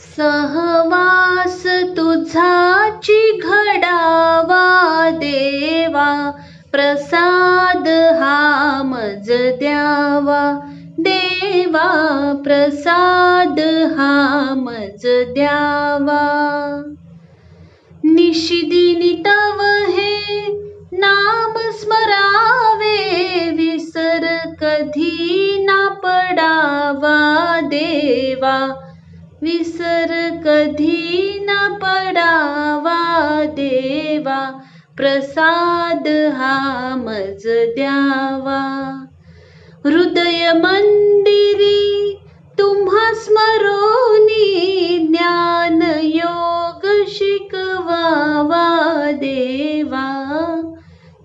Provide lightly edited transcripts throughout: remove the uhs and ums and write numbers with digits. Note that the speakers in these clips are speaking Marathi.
सहवास तुझाची घडावा देवा, प्रसाद हा मज द्यावा देवा, प्रसाद हा मज द्यावा। निशिदिनी तव हे नाम स्मरावे, विसर कधी ना पडावा देवा, विसर कधी ना पडावा देवा, प्रसाद हा मज द्यावा। हृदय मंदिरी तुम्हा स्मरोनी, ज्ञान योग शिकवावा देवा,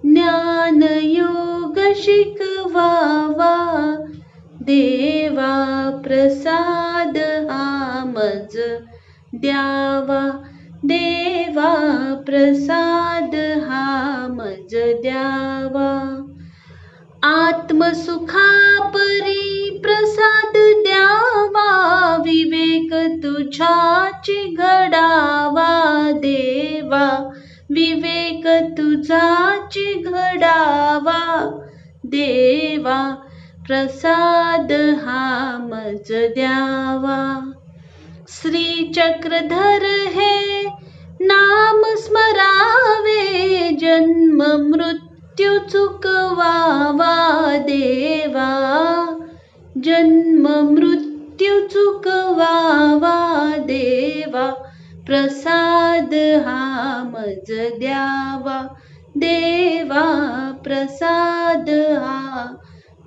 ज्ञान योग शिकवावा देवा, प्रसाद हा मज द्यावा देवा, प्रसाद हा मज द्यावा। आत्मसुखापरी प्रसाद द्यावा, विवेक तुझाची घडावा देवा, विवेक तुझाची घडावा देवा, प्रसाद हा मज द्यावा। श्री चक्रधर हे नाम स्मरावे, जन्म मृत्यू चुकवावा देवा, जन्म मृत्यू चुकवावा देवा, प्रसाद हा मज द्यावा देवा, प्रसाद हा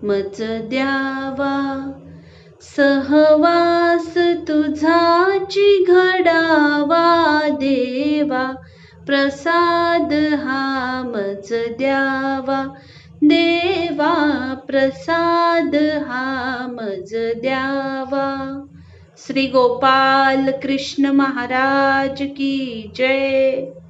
मज द्यावा। सहवास तुझाची घडावा देवा, प्रसाद हा मज द्यावा देवा, प्रसाद हा मज द्यावा। श्री गोपाल कृष्ण महाराज की जय।